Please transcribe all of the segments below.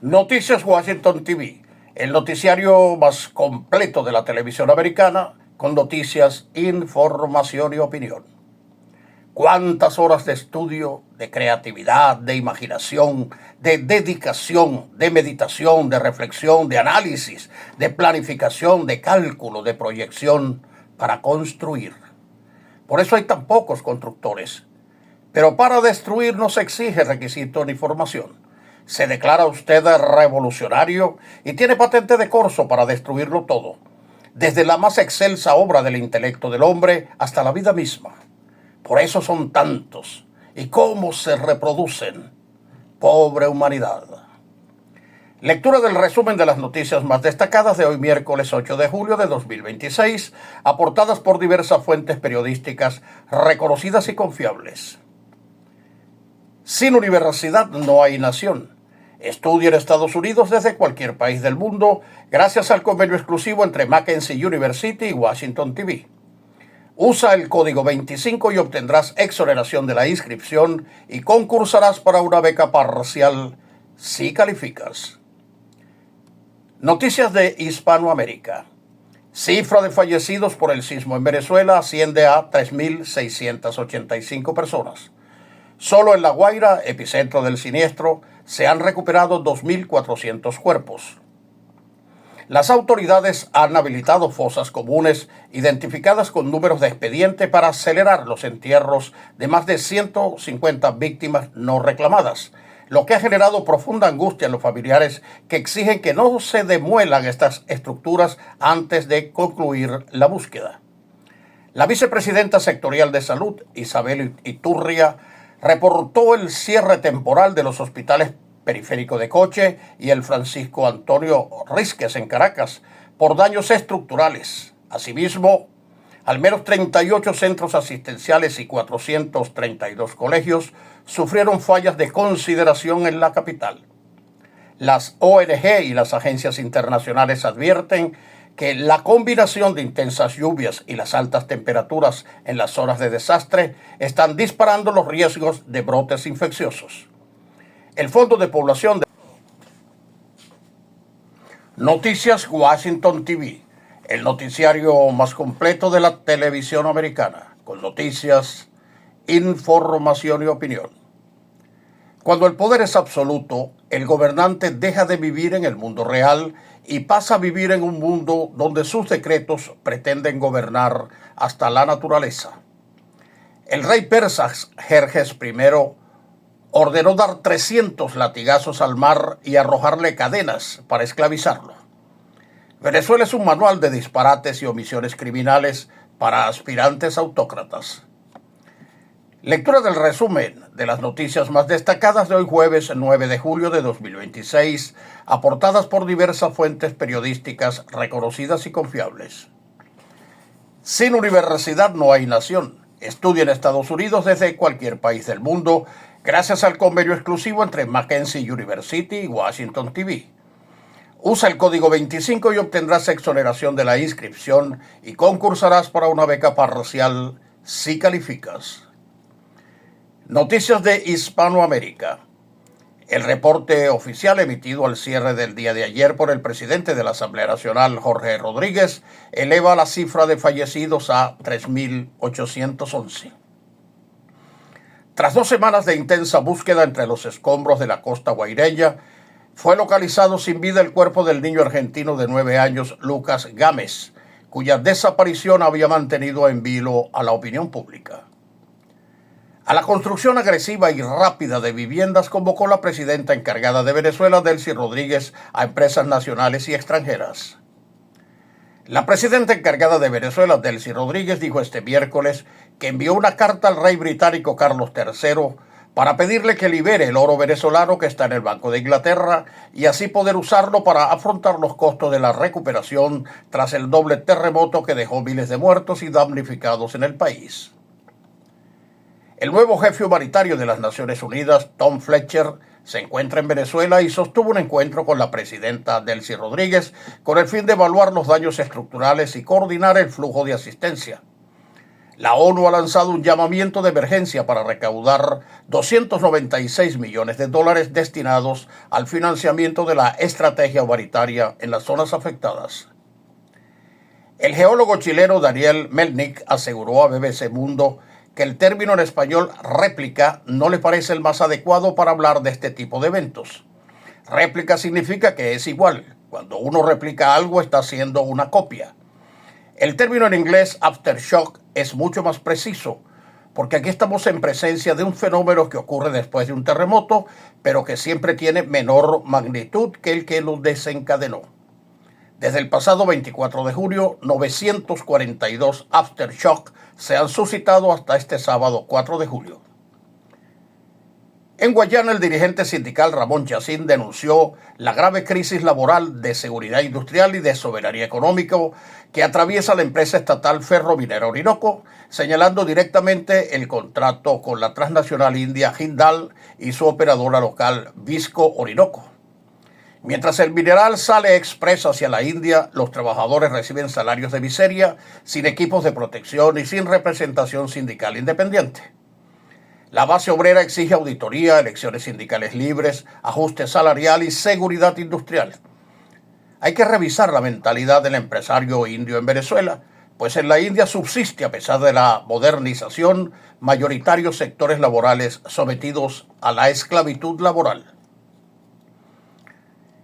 Noticias Washington TV, el noticiario más completo de la televisión americana, con noticias, información y opinión. ¿Cuántas horas de estudio, de creatividad, de imaginación, de dedicación, de meditación, de reflexión, de análisis, de planificación, de cálculo, de proyección para construir? Por eso hay tan pocos constructores. Pero para destruir no se exige requisito ni formación. Se declara usted revolucionario y tiene patente de corso para destruirlo todo, desde la más excelsa obra del intelecto del hombre hasta la vida misma. Por eso son tantos. ¿Y cómo se reproducen? Pobre humanidad. Lectura del resumen de las noticias más destacadas de hoy miércoles 8 de julio de 2026, aportadas por diversas fuentes periodísticas reconocidas y confiables. Sin universidad no hay nación. Estudia en Estados Unidos desde cualquier país del mundo gracias al convenio exclusivo entre Mackenzie University y Washington TV. Usa el código 25 y obtendrás exoneración de la inscripción y concursarás para una beca parcial si calificas. Noticias de Hispanoamérica. Cifra de fallecidos por el sismo en Venezuela asciende a 3.685 personas. Solo en La Guaira, epicentro del siniestro, se han recuperado 2.400 cuerpos. Las autoridades han habilitado fosas comunes identificadas con números de expediente para acelerar los entierros de más de 150 víctimas no reclamadas, lo que ha generado profunda angustia en los familiares que exigen que no se demuelan estas estructuras antes de concluir la búsqueda. La vicepresidenta sectorial de salud, Isabel Iturria, reportó el cierre temporal de los hospitales Periférico de Coche y el Francisco Antonio Rísquez en Caracas por daños estructurales. Asimismo, al menos 38 centros asistenciales y 432 colegios sufrieron fallas de consideración en la capital. Las ONG y las agencias internacionales advierten que la combinación de intensas lluvias y las altas temperaturas en las zonas de desastre están disparando los riesgos de brotes infecciosos. El Fondo de Población de Noticias Washington TV, el noticiario más completo de la televisión americana, con noticias, información y opinión. Cuando el poder es absoluto, el gobernante deja de vivir en el mundo real y pasa a vivir en un mundo donde sus decretos pretenden gobernar hasta la naturaleza. El rey persa Jerjes I ordenó dar 300 latigazos al mar y arrojarle cadenas para esclavizarlo. Venezuela es un manual de disparates y omisiones criminales para aspirantes autócratas. Lectura del resumen de las noticias más destacadas de hoy jueves 9 de julio de 2026, aportadas por diversas fuentes periodísticas reconocidas y confiables. Sin universidad no hay nación. Estudia en Estados Unidos desde cualquier país del mundo gracias al convenio exclusivo entre Mackenzie University y Washington TV. Usa el código 25 y obtendrás exoneración de la inscripción y concursarás para una beca parcial si calificas. Noticias de Hispanoamérica. El reporte oficial emitido al cierre del día de ayer por el presidente de la Asamblea Nacional, Jorge Rodríguez, eleva la cifra de fallecidos a 3.811. Tras 2 semanas de intensa búsqueda entre los escombros de la costa guaireña, fue localizado sin vida el cuerpo del niño argentino de 9 años, Lucas Gámez, cuya desaparición había mantenido en vilo a la opinión pública. A la construcción agresiva y rápida de viviendas convocó la presidenta encargada de Venezuela, Delcy Rodríguez, a empresas nacionales y extranjeras. La presidenta encargada de Venezuela, Delcy Rodríguez, dijo este miércoles que envió una carta al rey británico Carlos III para pedirle que libere el oro venezolano que está en el Banco de Inglaterra y así poder usarlo para afrontar los costos de la recuperación tras el doble terremoto que dejó miles de muertos y damnificados en el país. El nuevo jefe humanitario de las Naciones Unidas, Tom Fletcher, se encuentra en Venezuela y sostuvo un encuentro con la presidenta Delcy Rodríguez con el fin de evaluar los daños estructurales y coordinar el flujo de asistencia. La ONU ha lanzado un llamamiento de emergencia para recaudar 296 millones de dólares destinados al financiamiento de la estrategia humanitaria en las zonas afectadas. El geólogo chileno Daniel Melnik aseguró a BBC Mundo que el término en español réplica no le parece el más adecuado para hablar de este tipo de eventos. Réplica significa que es igual. Cuando uno replica algo está haciendo una copia. El término en inglés aftershock es mucho más preciso, porque aquí estamos en presencia de un fenómeno que ocurre después de un terremoto, pero que siempre tiene menor magnitud que el que lo desencadenó. Desde el pasado 24 de julio, 942 aftershock se han suscitado hasta este sábado 4 de julio. En Guayana, el dirigente sindical Ramón Yacín denunció la grave crisis laboral, de seguridad industrial y de soberanía económica que atraviesa la empresa estatal Ferrominera Orinoco, señalando directamente el contrato con la transnacional india Jindal y su operadora local Visco Orinoco. Mientras el mineral sale express hacia la India, los trabajadores reciben salarios de miseria, sin equipos de protección y sin representación sindical independiente. La base obrera exige auditoría, elecciones sindicales libres, ajuste salarial y seguridad industrial. Hay que revisar la mentalidad del empresario indio en Venezuela, pues en la India subsiste, a pesar de la modernización, mayoritarios sectores laborales sometidos a la esclavitud laboral.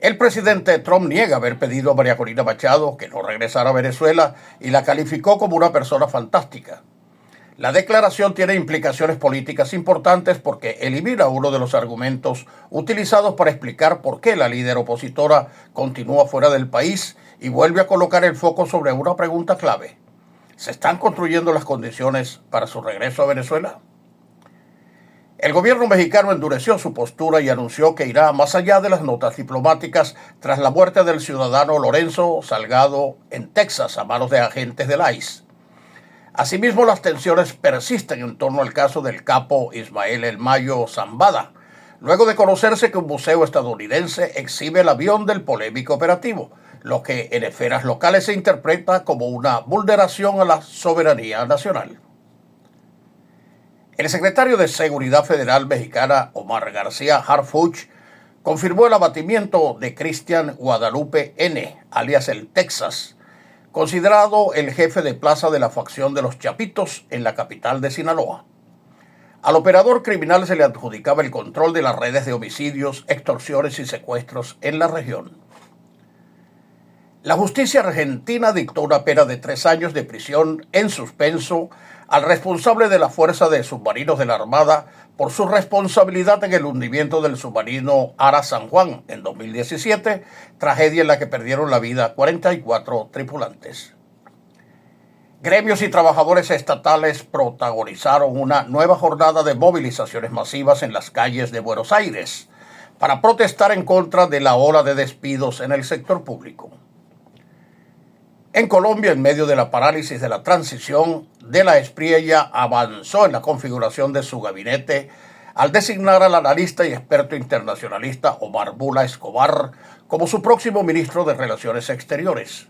El presidente Trump niega haber pedido a María Corina Machado que no regresara a Venezuela y la calificó como una persona fantástica. La declaración tiene implicaciones políticas importantes porque elimina uno de los argumentos utilizados para explicar por qué la líder opositora continúa fuera del país y vuelve a colocar el foco sobre una pregunta clave. ¿Se están construyendo las condiciones para su regreso a Venezuela? El gobierno mexicano endureció su postura y anunció que irá más allá de las notas diplomáticas tras la muerte del ciudadano Lorenzo Salgado en Texas a manos de agentes del ICE. Asimismo, las tensiones persisten en torno al caso del capo Ismael El Mayo Zambada, luego de conocerse que un museo estadounidense exhibe el avión del polémico operativo, lo que en esferas locales se interpreta como una vulneración a la soberanía nacional. El secretario de Seguridad Federal mexicana, Omar García Harfuch, confirmó el abatimiento de Cristian Guadalupe N., alias el Texas, considerado el jefe de plaza de la facción de los Chapitos en la capital de Sinaloa. Al operador criminal se le adjudicaba el control de las redes de homicidios, extorsiones y secuestros en la región. La justicia argentina dictó una pena de 3 años de prisión en suspenso al responsable de la Fuerza de Submarinos de la Armada por su responsabilidad en el hundimiento del submarino Ara San Juan en 2017, tragedia en la que perdieron la vida 44 tripulantes. Gremios y trabajadores estatales protagonizaron una nueva jornada de movilizaciones masivas en las calles de Buenos Aires para protestar en contra de la ola de despidos en el sector público. En Colombia, en medio de la parálisis de la transición, De la Espriella avanzó en la configuración de su gabinete al designar al analista y experto internacionalista Omar Bula Escobar como su próximo ministro de Relaciones Exteriores.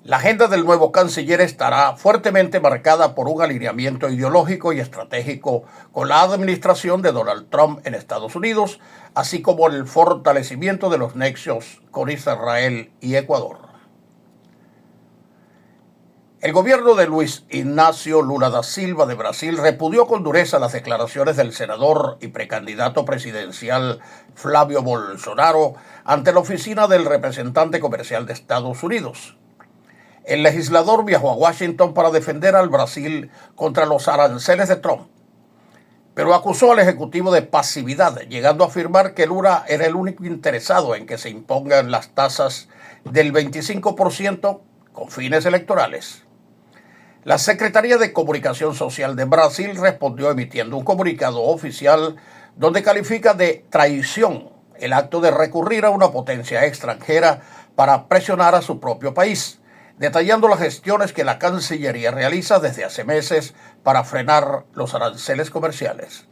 La agenda del nuevo canciller estará fuertemente marcada por un alineamiento ideológico y estratégico con la administración de Donald Trump en Estados Unidos, así como el fortalecimiento de los nexos con Israel y Ecuador. El gobierno de Luis Ignacio Lula da Silva de Brasil repudió con dureza las declaraciones del senador y precandidato presidencial Flávio Bolsonaro ante la oficina del representante comercial de Estados Unidos. El legislador viajó a Washington para defender al Brasil contra los aranceles de Trump, pero acusó al Ejecutivo de pasividad, llegando a afirmar que Lula era el único interesado en que se impongan las tasas del 25% con fines electorales. La Secretaría de Comunicación Social de Brasil respondió emitiendo un comunicado oficial donde califica de traición el acto de recurrir a una potencia extranjera para presionar a su propio país, detallando las gestiones que la Cancillería realiza desde hace meses para frenar los aranceles comerciales.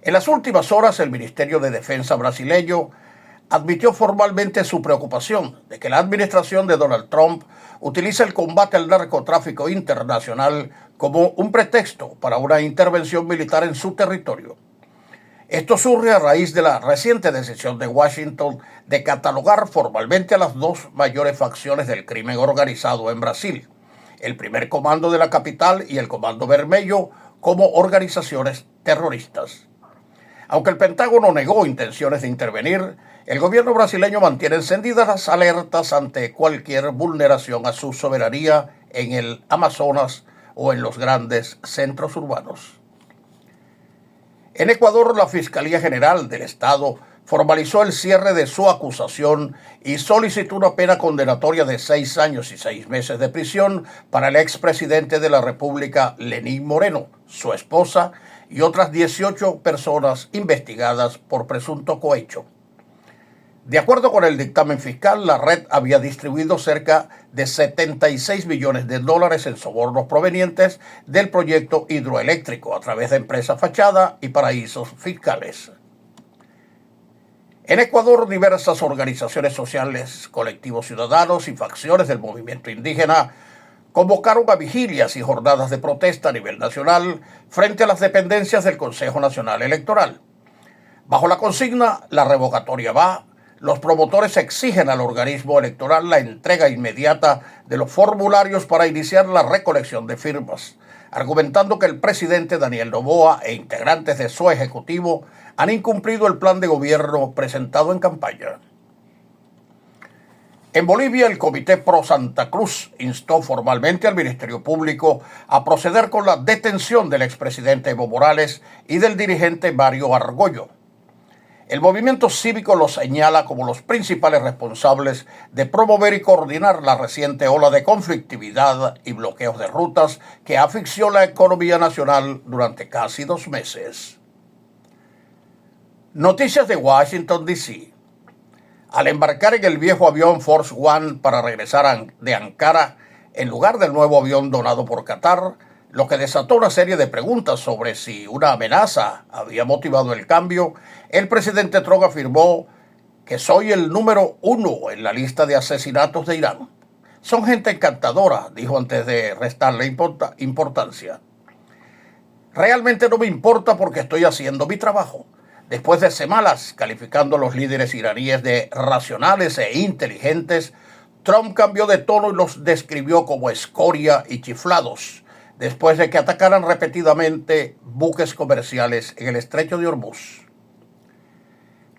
En las últimas horas, el Ministerio de Defensa brasileño admitió formalmente su preocupación de que la administración de Donald Trump utiliza el combate al narcotráfico internacional como un pretexto para una intervención militar en su territorio. Esto surge a raíz de la reciente decisión de Washington de catalogar formalmente a las dos mayores facciones del crimen organizado en Brasil, el primer comando de la capital y el Comando Vermelho, como organizaciones terroristas. Aunque el Pentágono negó intenciones de intervenir, el gobierno brasileño mantiene encendidas las alertas ante cualquier vulneración a su soberanía en el Amazonas o en los grandes centros urbanos. En Ecuador, la Fiscalía General del Estado formalizó el cierre de su acusación y solicitó una pena condenatoria de 6 años y 6 meses de prisión para el expresidente de la República, Lenín Moreno, su esposa y otras 18 personas investigadas por presunto cohecho. De acuerdo con el dictamen fiscal, la red había distribuido cerca de 76 millones de dólares en sobornos provenientes del proyecto hidroeléctrico a través de empresas fachada y paraísos fiscales. En Ecuador, diversas organizaciones sociales, colectivos ciudadanos y facciones del movimiento indígena convocaron a vigilias y jornadas de protesta a nivel nacional frente a las dependencias del Consejo Nacional Electoral. Bajo la consigna "La revocatoria va", los promotores exigen al organismo electoral la entrega inmediata de los formularios para iniciar la recolección de firmas, argumentando que el presidente Daniel Noboa e integrantes de su ejecutivo han incumplido el plan de gobierno presentado en campaña. En Bolivia, el Comité Pro Santa Cruz instó formalmente al Ministerio Público a proceder con la detención del expresidente Evo Morales y del dirigente Mario Argollo. El movimiento cívico los señala como los principales responsables de promover y coordinar la reciente ola de conflictividad y bloqueos de rutas que asfixió la economía nacional durante casi 2 meses. Noticias de Washington, D.C. Al embarcar en el viejo avión Force One para regresar de Ankara, en lugar del nuevo avión donado por Qatar, lo que desató una serie de preguntas sobre si una amenaza había motivado el cambio, el presidente Trump afirmó que soy el número 1 en la lista de asesinatos de Irán. Son gente encantadora, dijo antes de restarle importancia. Realmente no me importa porque estoy haciendo mi trabajo. Después de semanas calificando a los líderes iraníes de racionales e inteligentes, Trump cambió de tono y los describió como escoria y chiflados, después de que atacaran repetidamente buques comerciales en el estrecho de Hormuz.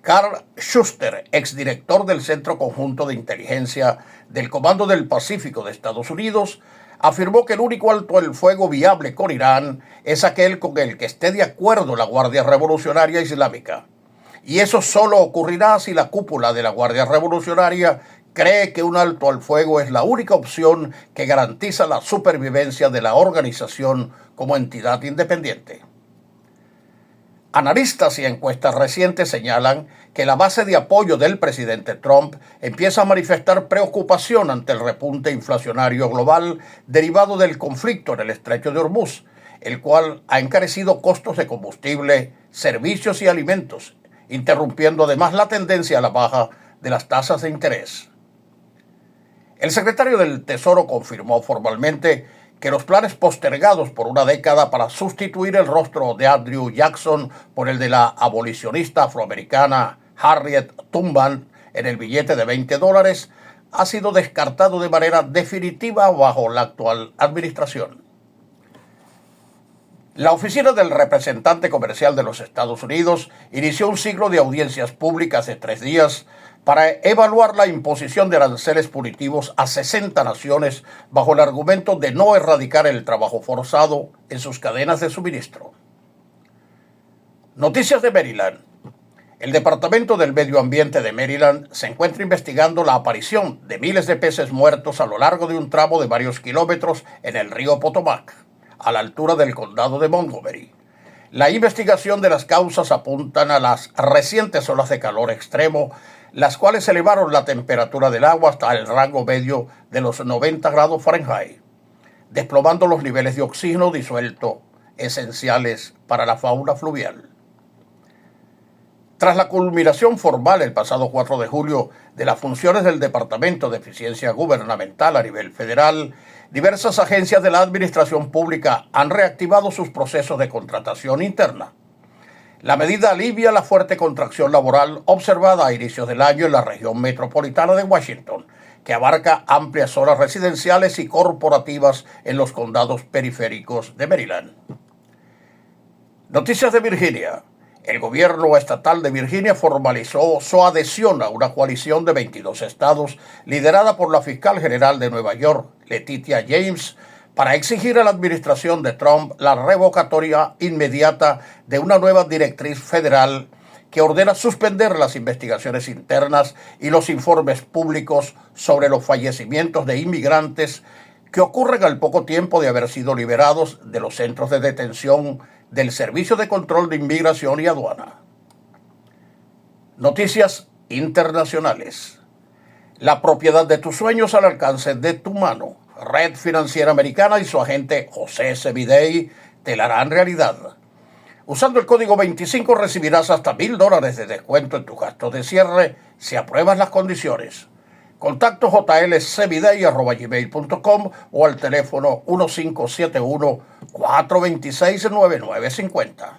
Carl Schuster, exdirector del Centro Conjunto de Inteligencia del Comando del Pacífico de Estados Unidos, afirmó que el único alto el fuego viable con Irán es aquel con el que esté de acuerdo la Guardia Revolucionaria Islámica. Y eso solo ocurrirá si la cúpula de la Guardia Revolucionaria cree que un alto al fuego es la única opción que garantiza la supervivencia de la organización como entidad independiente. Analistas y encuestas recientes señalan que la base de apoyo del presidente Trump empieza a manifestar preocupación ante el repunte inflacionario global derivado del conflicto en el estrecho de Hormuz, el cual ha encarecido costos de combustible, servicios y alimentos, interrumpiendo además la tendencia a la baja de las tasas de interés. El secretario del Tesoro confirmó formalmente que los planes postergados por una década para sustituir el rostro de Andrew Jackson por el de la abolicionista afroamericana Harriet Tubman en el billete de $20 ha sido descartado de manera definitiva bajo la actual administración. La oficina del representante comercial de los Estados Unidos inició un ciclo de audiencias públicas de 3 días para evaluar la imposición de aranceles punitivos a 60 naciones bajo el argumento de no erradicar el trabajo forzado en sus cadenas de suministro. Noticias de Maryland. El Departamento del Medio Ambiente de Maryland se encuentra investigando la aparición de miles de peces muertos a lo largo de un tramo de varios kilómetros en el río Potomac, a la altura del condado de Montgomery. La investigación de las causas apuntan a las recientes olas de calor extremo, las cuales elevaron la temperatura del agua hasta el rango medio de los 90 grados Fahrenheit, desplomando los niveles de oxígeno disuelto esenciales para la fauna fluvial. Tras la culminación formal el pasado 4 de julio de las funciones del Departamento de Eficiencia Gubernamental a nivel federal, diversas agencias de la administración pública han reactivado sus procesos de contratación interna. La medida alivia la fuerte contracción laboral observada a inicios del año en la región metropolitana de Washington, que abarca amplias zonas residenciales y corporativas en los condados periféricos de Maryland. Noticias de Virginia. El gobierno estatal de Virginia formalizó su adhesión a una coalición de 22 estados liderada por la fiscal general de Nueva York, Letitia James, para exigir a la administración de Trump la revocatoria inmediata de una nueva directriz federal que ordena suspender las investigaciones internas y los informes públicos sobre los fallecimientos de inmigrantes que ocurren al poco tiempo de haber sido liberados de los centros de detención del Servicio de Control de Inmigración y Aduana. Noticias internacionales. La propiedad de tus sueños al alcance de tu mano. Red Financiera Americana y su agente José Sebidey te la harán realidad. Usando el código 25 recibirás hasta $1,000 de descuento en tus gastos de cierre si apruebas las condiciones. Contacto jlcebidey@gmail.com o al teléfono 1571-426-9950.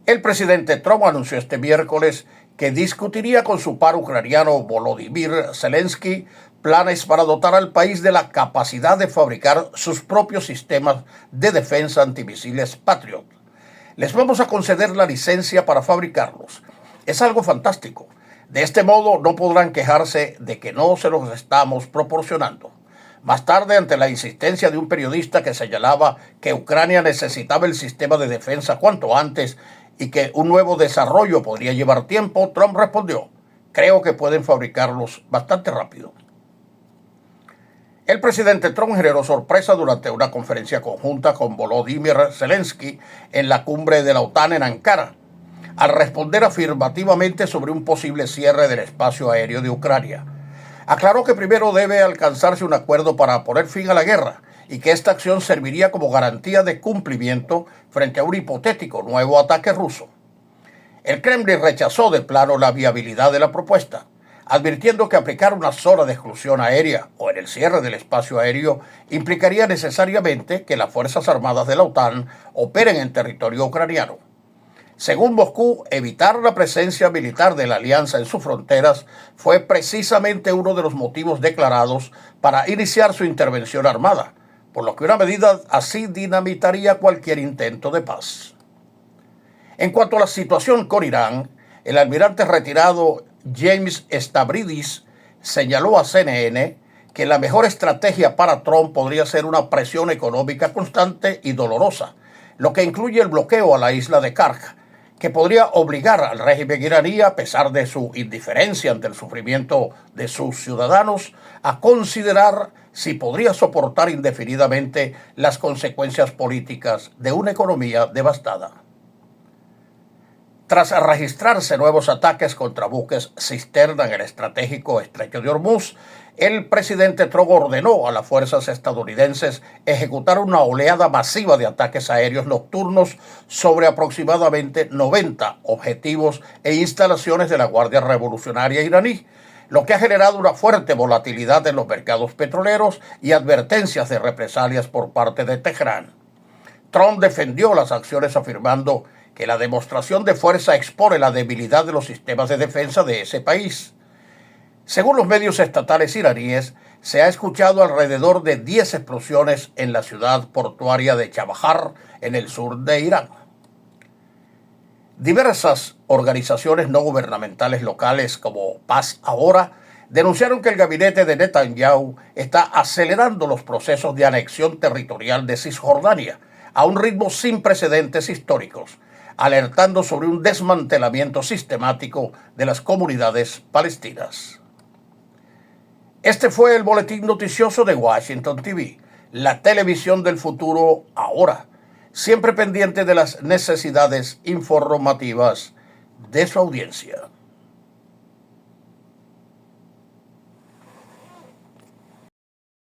El presidente Trump anunció este miércoles que discutiría con su par ucraniano Volodymyr Zelensky planes para dotar al país de la capacidad de fabricar sus propios sistemas de defensa antimisiles Patriot. Les vamos a conceder la licencia para fabricarlos. Es algo fantástico. De este modo no podrán quejarse de que no se los estamos proporcionando. Más tarde, ante la insistencia de un periodista que señalaba que Ucrania necesitaba el sistema de defensa cuanto antes y que un nuevo desarrollo podría llevar tiempo, Trump respondió: creo que pueden fabricarlos bastante rápido. El presidente Trump generó sorpresa durante una conferencia conjunta con Volodymyr Zelensky en la cumbre de la OTAN en Ankara, al responder afirmativamente sobre un posible cierre del espacio aéreo de Ucrania. Aclaró que primero debe alcanzarse un acuerdo para poner fin a la guerra y que esta acción serviría como garantía de cumplimiento frente a un hipotético nuevo ataque ruso. El Kremlin rechazó de plano la viabilidad de la propuesta, advirtiendo que aplicar una zona de exclusión aérea o en el cierre del espacio aéreo implicaría necesariamente que las Fuerzas Armadas de la OTAN operen en territorio ucraniano. Según Moscú, evitar la presencia militar de la alianza en sus fronteras fue precisamente uno de los motivos declarados para iniciar su intervención armada, por lo que una medida así dinamitaría cualquier intento de paz. En cuanto a la situación con Irán, el almirante retirado James Stavridis señaló a CNN que la mejor estrategia para Trump podría ser una presión económica constante y dolorosa, lo que incluye el bloqueo a la isla de Karj, que podría obligar al régimen iraní, a pesar de su indiferencia ante el sufrimiento de sus ciudadanos, a considerar si podría soportar indefinidamente las consecuencias políticas de una economía devastada. Tras registrarse nuevos ataques contra buques cisterna en el estratégico Estrecho de Hormuz, el presidente Trump ordenó a las fuerzas estadounidenses ejecutar una oleada masiva de ataques aéreos nocturnos sobre aproximadamente 90 objetivos e instalaciones de la Guardia Revolucionaria iraní, lo que ha generado una fuerte volatilidad en los mercados petroleros y advertencias de represalias por parte de Teherán. Trump defendió las acciones afirmando que la demostración de fuerza expone la debilidad de los sistemas de defensa de ese país. Según los medios estatales iraníes, se ha escuchado alrededor de 10 explosiones en la ciudad portuaria de Chabahar, en el sur de Irán. Diversas organizaciones no gubernamentales locales como Paz Ahora denunciaron que el gabinete de Netanyahu está acelerando los procesos de anexión territorial de Cisjordania a un ritmo sin precedentes históricos, alertando sobre un desmantelamiento sistemático de las comunidades palestinas. Este fue el boletín noticioso de Washington TV, la televisión del futuro ahora, siempre pendiente de las necesidades informativas de su audiencia.